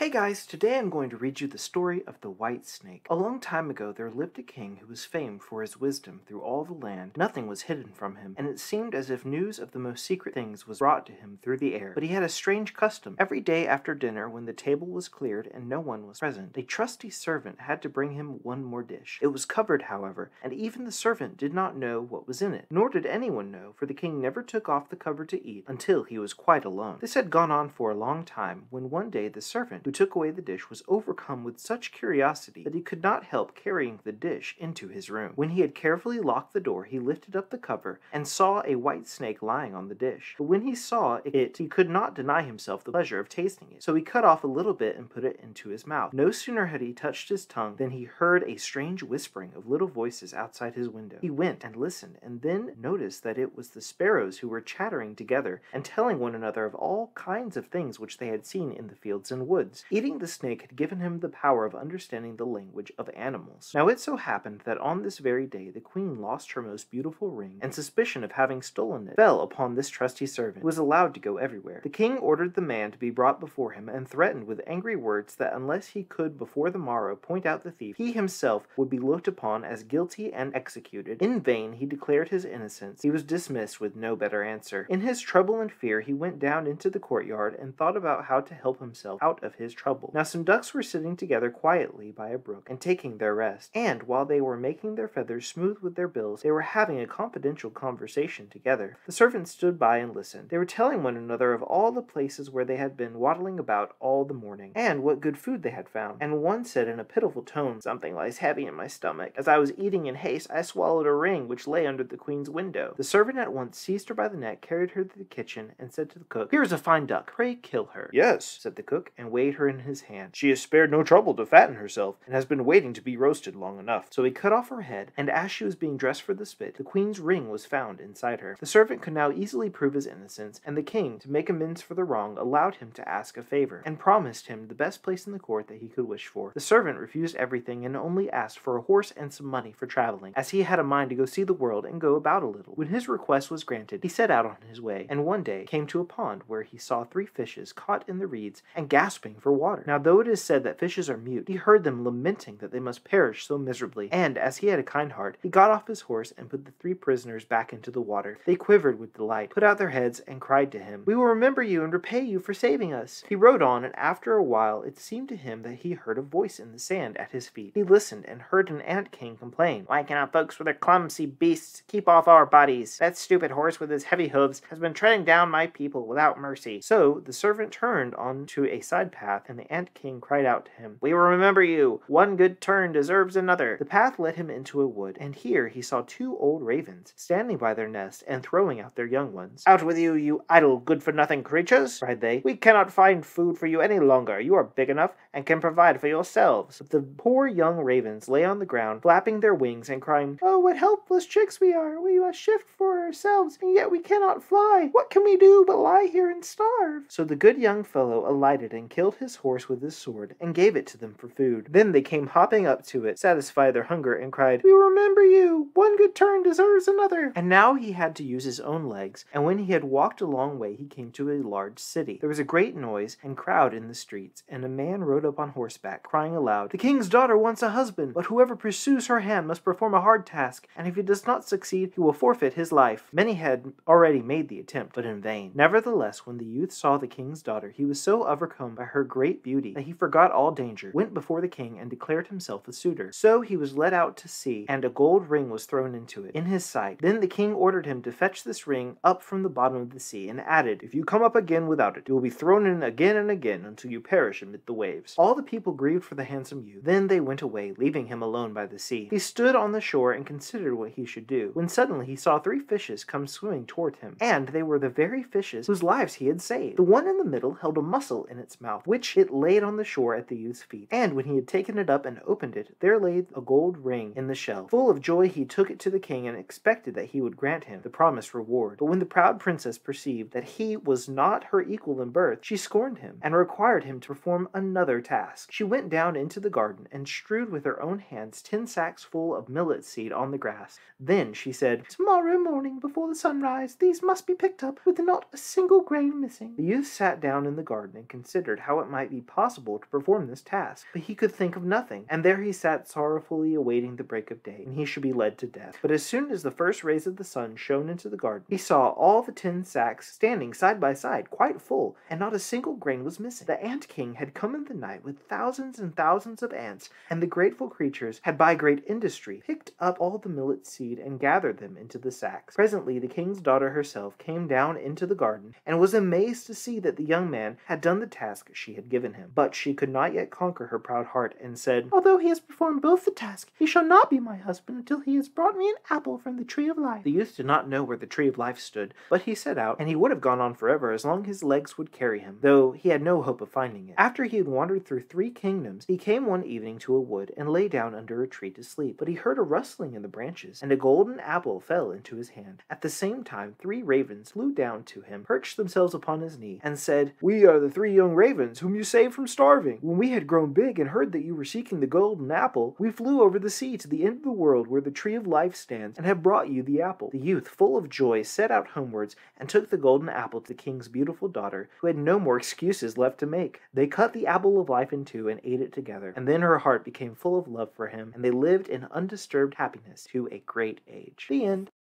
Hey guys, today I'm going to read you the story of the White Snake. A long time ago there lived a king who was famed for his wisdom through all the land. Nothing was hidden from him, and it seemed as if news of the most secret things was brought to him through the air. But he had a strange custom. Every day after dinner, when the table was cleared and no one was present, a trusty servant had to bring him one more dish. It was covered, however, and even the servant did not know what was in it. Nor did anyone know, for the king never took off the cover to eat until he was quite alone. This had gone on for a long time, when one day the servant who took away the dish was overcome with such curiosity that he could not help carrying the dish into his room. When he had carefully locked the door, he lifted up the cover and saw a white snake lying on the dish. But when he saw it, he could not deny himself the pleasure of tasting it. So he cut off a little bit and put it into his mouth. No sooner had he touched his tongue than he heard a strange whispering of little voices outside his window. He went and listened, and then noticed that it was the sparrows who were chattering together and telling one another of all kinds of things which they had seen in the fields and woods. Eating the snake had given him the power of understanding the language of animals. Now it so happened that on this very day the queen lost her most beautiful ring, and suspicion of having stolen it fell upon this trusty servant, who was allowed to go everywhere. The king ordered the man to be brought before him, and threatened with angry words that unless he could before the morrow point out the thief, he himself would be looked upon as guilty and executed. In vain he declared his innocence. He was dismissed with no better answer. In his trouble and fear he went down into the courtyard and thought about how to help himself out of his trouble. Now some ducks were sitting together quietly by a brook and taking their rest, and while they were making their feathers smooth with their bills, they were having a confidential conversation together. The servants stood by and listened. They were telling one another of all the places where they had been waddling about all the morning, and what good food they had found. And one said in a pitiful tone, "Something lies heavy in my stomach. As I was eating in haste, I swallowed a ring which lay under the queen's window." The servant at once seized her by the neck, carried her to the kitchen, and said to the cook, "Here is a fine duck. Pray kill her." "Yes," said the cook, and weighed her in his hand. "She has spared no trouble to fatten herself, and has been waiting to be roasted long enough." So he cut off her head, and as she was being dressed for the spit, the queen's ring was found inside her. The servant could now easily prove his innocence, and the king, to make amends for the wrong, allowed him to ask a favor, and promised him the best place in the court that he could wish for. The servant refused everything, and only asked for a horse and some money for traveling, as he had a mind to go see the world and go about a little. When his request was granted, he set out on his way, and one day came to a pond where he saw 3 fishes caught in the reeds and gasping for water. Now though it is said that fishes are mute, he heard them lamenting that they must perish so miserably, and as he had a kind heart, he got off his horse and put the 3 prisoners back into the water. They quivered with delight, put out their heads, and cried to him, "We will remember you and repay you for saving us." He rode on, and after a while it seemed to him that he heard a voice in the sand at his feet. He listened and heard an ant king complain, "Why cannot folks with their clumsy beasts keep off our bodies? That stupid horse with his heavy hooves has been treading down my people without mercy." So the servant turned on to a side path, and the ant king cried out to him, "We will remember you. One good turn deserves another." The path led him into a wood, and here he saw 2 old ravens standing by their nest and throwing out their young ones. "Out with you, you idle, good-for-nothing creatures!" cried they. "We cannot find food for you any longer. You are big enough and can provide for yourselves." But the poor young ravens lay on the ground, flapping their wings and crying, "Oh, what helpless chicks we are! We must shift for ourselves, and yet we cannot fly. What can we do but lie here and starve?" So the good young fellow alighted and killed his horse with his sword, and gave it to them for food. Then they came hopping up to it, satisfy their hunger, and cried, "We remember you. One good turn deserves another." And now he had to use his own legs, and when he had walked a long way he came to a large city. There was a great noise and crowd in the streets, and a man rode up on horseback, crying aloud, "The king's daughter wants a husband, but whoever pursues her hand must perform a hard task, and if he does not succeed, he will forfeit his life." Many had already made the attempt, but in vain. Nevertheless, when the youth saw the king's daughter, he was so overcome by her great beauty that he forgot all danger, went before the king, and declared himself a suitor. So he was led out to sea, and a gold ring was thrown into it, in his sight. Then the king ordered him to fetch this ring up from the bottom of the sea, and added, "If you come up again without it, you will be thrown in again and again until you perish amid the waves." All the people grieved for the handsome youth. Then they went away, leaving him alone by the sea. He stood on the shore and considered what he should do, when suddenly he saw 3 fishes come swimming toward him, and they were the very fishes whose lives he had saved. The one in the middle held a mussel in its mouth, which it laid on the shore at the youth's feet, and when he had taken it up and opened it, there lay a gold ring in the shell. Full of joy he took it to the king and expected that he would grant him the promised reward. But when the proud princess perceived that he was not her equal in birth, she scorned him and required him to perform another task. She went down into the garden and strewed with her own hands 10 sacks full of millet seed on the grass. Then she said, "Tomorrow morning before the sunrise these must be picked up with not a single grain missing." The youth sat down in the garden and considered how it might be possible to perform this task, but he could think of nothing, and there he sat sorrowfully awaiting the break of day, when he should be led to death. But as soon as the first rays of the sun shone into the garden, he saw all the 10 sacks standing side by side, quite full, and not a single grain was missing. The ant king had come in the night with thousands and thousands of ants, and the grateful creatures had by great industry picked up all the millet seed and gathered them into the sacks. Presently the king's daughter herself came down into the garden, and was amazed to see that the young man had done the task she had given him. But she could not yet conquer her proud heart, and said, "Although he has performed both the tasks, he shall not be my husband until he has brought me an apple from the tree of life." The youth did not know where the tree of life stood, but he set out, and he would have gone on forever as long as his legs would carry him, though he had no hope of finding it. After he had wandered through 3 kingdoms, he came one evening to a wood and lay down under a tree to sleep. But he heard a rustling in the branches, and a golden apple fell into his hand. At the same time 3 ravens flew down to him, perched themselves upon his knee, and said, "We are the 3 young ravens whom you saved from starving. When we had grown big and heard that you were seeking the golden apple, we flew over the sea to the end of the world where the tree of life stands, and have brought you the apple." The youth, full of joy, set out homewards, and took the golden apple to the king's beautiful daughter, who had no more excuses left to make. They cut the apple of life in 2 and ate it together, and then her heart became full of love for him, and they lived in undisturbed happiness to a great age. The end.